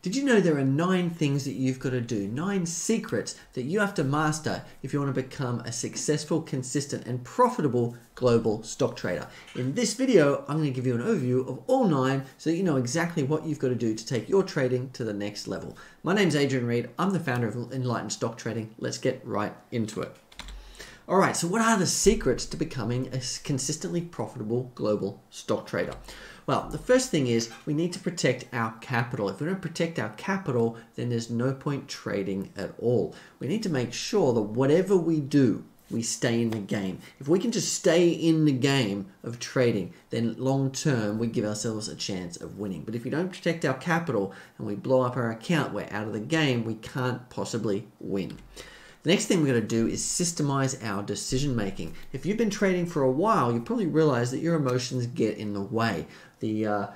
Did you know there are 9 things that you've got to do, 9 secrets that you have to master if you want to become a successful, consistent, and profitable global stock trader? In this video, I'm going to give you an overview of all 9 so that you know exactly what you've got to do to take your trading to the next level. My name's Adrian Reed. I'm the founder of Enlightened Stock Trading. Let's get right into it. All right, so what are the secrets to becoming a consistently profitable global stock trader? Well, the first thing is we need to protect our capital. If we don't protect our capital, then there's no point trading at all. We need to make sure that whatever we do, we stay in the game. If we can just stay in the game of trading, then long term we give ourselves a chance of winning. But if we don't protect our capital and we blow up our account, we're out of the game, we can't possibly win. The next thing we're going to do is systemize our decision making. If you've been trading for a while, you probably realize that your emotions get in the way. The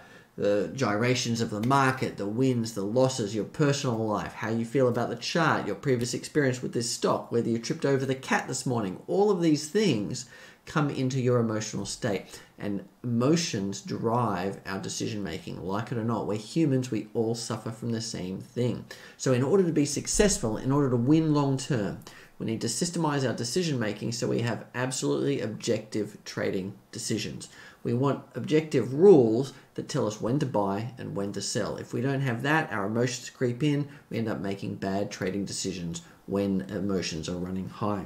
gyrations of the market, the wins, the losses, your personal life, how you feel about the chart, your previous experience with this stock, whether you tripped over the cat this morning, all of these things come into your emotional state. And emotions drive our decision making. Like it or not, we're humans, we all suffer from the same thing. So in order to be successful, in order to win long term, we need to systemize our decision making so we have absolutely objective trading decisions. We want objective rules that tell us when to buy and when to sell. If we don't have that, our emotions creep in, we end up making bad trading decisions when emotions are running high.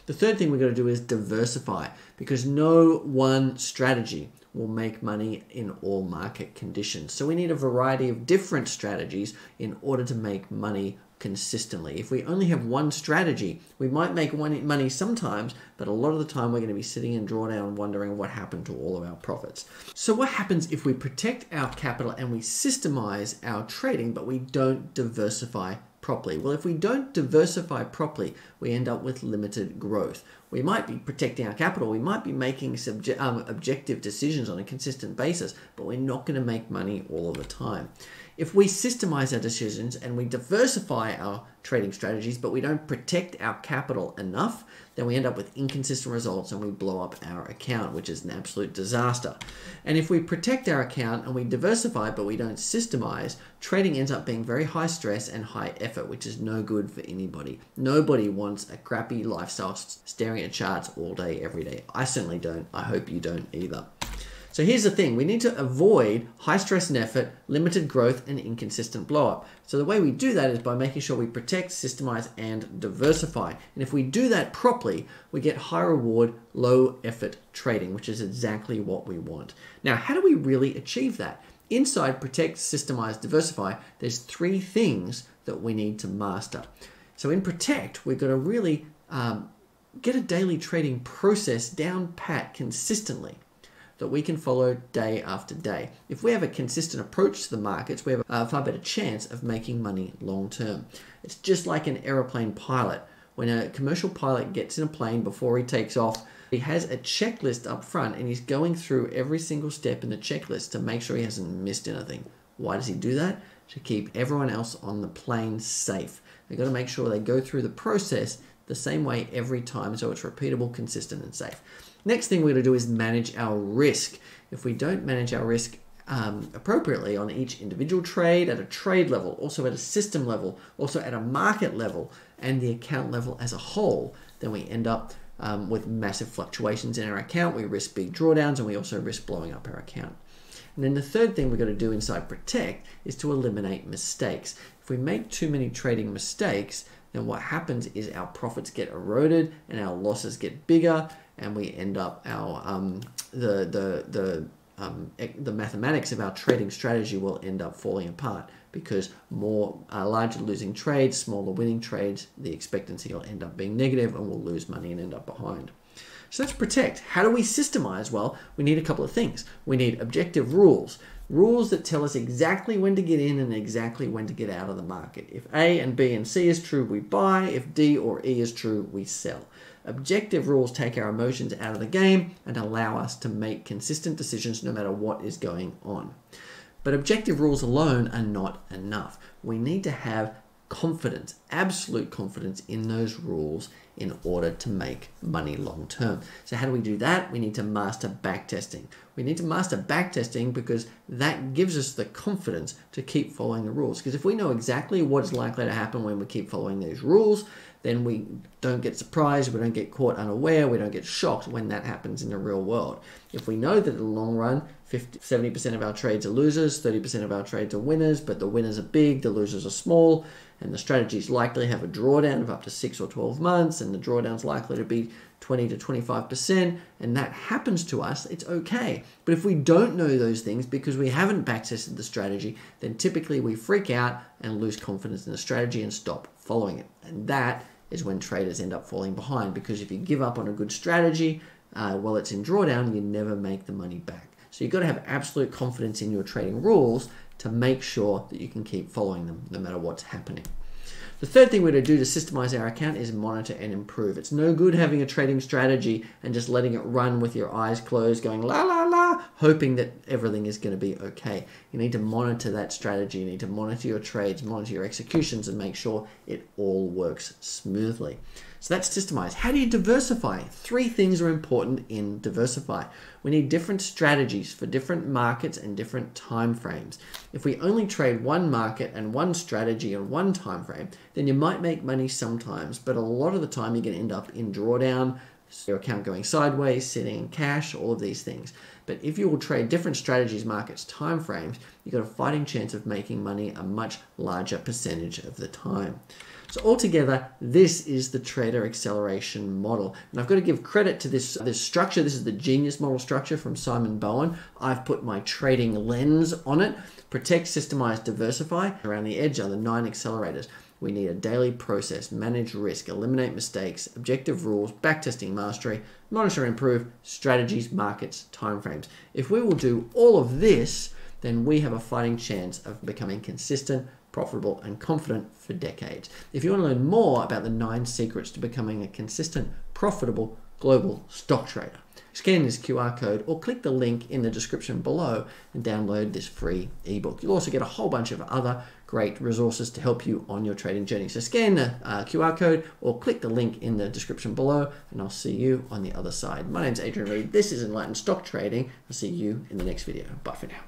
The third thing we're going to do is diversify, because no one strategy will make money in all market conditions. So we need a variety of different strategies in order to make money consistently. If we only have one strategy, we might make money sometimes, but a lot of the time we're going to be sitting in drawdown wondering what happened to all of our profits. So what happens if we protect our capital and we systemize our trading, but we don't diversify properly? Well, if we don't diversify properly, we end up with limited growth. We might be protecting our capital, we might be making objective decisions on a consistent basis, but we're not going to make money all of the time. If we systemize our decisions and we diversify our trading strategies, but we don't protect our capital enough, then we end up with inconsistent results and we blow up our account, which is an absolute disaster. And if we protect our account and we diversify, but we don't systemize, trading ends up being very high stress and high effort, which is no good for anybody. Nobody wants a crappy lifestyle staring at charts all day, every day. I certainly don't. I hope you don't either. So here's the thing, we need to avoid high stress and effort, limited growth, and inconsistent blow up. So the way we do that is by making sure we protect, systemize, and diversify. And if we do that properly, we get high reward, low effort trading, which is exactly what we want. Now, how do we really achieve that? Inside protect, systemize, diversify, there's 3 things that we need to master. So in protect, we've got to really get a daily trading process down pat consistently that we can follow day after day. If we have a consistent approach to the markets, we have a far better chance of making money long term. It's just like an aeroplane pilot. When a commercial pilot gets in a plane before he takes off, he has a checklist up front and he's going through every single step in the checklist to make sure he hasn't missed anything. Why does he do that? To keep everyone else on the plane safe. They've got to make sure they go through the process the same way every time so it's repeatable, consistent, and safe. Next thing we're going to do is manage our risk. If we don't manage our risk appropriately on each individual trade, at a trade level, also at a system level, also at a market level, and the account level as a whole, then we end up with massive fluctuations in our account. We risk big drawdowns and we also risk blowing up our account. And then the third thing we're going to do inside Protect is to eliminate mistakes. If we make too many trading mistakes, then what happens is our profits get eroded and our losses get bigger, and we end up the mathematics of our trading strategy will end up falling apart, because more larger losing trades, smaller winning trades, the expectancy will end up being negative and we'll lose money and end up behind. So let's protect. How do we systemize? Well, we need a couple of things. We need objective rules. Rules that tell us exactly when to get in and exactly when to get out of the market. If A and B and C is true, we buy. If D or E is true, we sell. Objective rules take our emotions out of the game and allow us to make consistent decisions no matter what is going on. But objective rules alone are not enough. We need to have confidence, absolute confidence in those rules in order to make money long term. So how do we do that? We need to master backtesting. We need to master backtesting because that gives us the confidence to keep following the rules. Because if we know exactly what's likely to happen when we keep following these rules, then we don't get surprised, we don't get caught unaware, we don't get shocked when that happens in the real world. If we know that in the long run, 70% of our trades are losers, 30% of our trades are winners, but the winners are big, the losers are small, and the strategies likely have a drawdown of up to 6 or 12 months, and the drawdown's likely to be 20 to 25%, and that happens to us, it's okay. But if we don't know those things because we haven't backtested the strategy, then typically we freak out and lose confidence in the strategy and stop following it. And that is when traders end up falling behind, because if you give up on a good strategy while it's in drawdown, you never make the money back. So you've got to have absolute confidence in your trading rules to make sure that you can keep following them no matter what's happening. The third thing we're going to do to systemize our account is monitor and improve. It's no good having a trading strategy and just letting it run with your eyes closed, going la la la, hoping that everything is going to be okay. You need to monitor that strategy. You need to monitor your trades, monitor your executions, and make sure it all works smoothly. So that's Systemize. How do you diversify? 3 things are important in Diversify. We need different strategies for different markets and different time frames. If we only trade one market and one strategy and one time frame, then you might make money sometimes, but a lot of the time you're going to end up in drawdown, your account going sideways, sitting in cash, all of these things. But if you will trade different strategies, markets, time frames, you've got a fighting chance of making money a much larger percentage of the time. So altogether, this is the trader acceleration model. And I've got to give credit to this structure. This is the genius model structure from Simon Bowen. I've put my trading lens on it. Protect, Systemize, Diversify. Around the edge are the 9 accelerators. We need a daily process, manage risk, eliminate mistakes, objective rules, backtesting mastery, monitor and improve, strategies, markets, timeframes. If we will do all of this, then we have a fighting chance of becoming consistent, profitable, and confident for decades. If you want to learn more about the 9 secrets to becoming a consistent, profitable, global stock trader, scan this QR code or click the link in the description below and download this free ebook. You'll also get a whole bunch of other great resources to help you on your trading journey. So scan the QR code or click the link in the description below, and I'll see you on the other side. My name's Adrian Reed. This is Enlightened Stock Trading. I'll see you in the next video. Bye for now.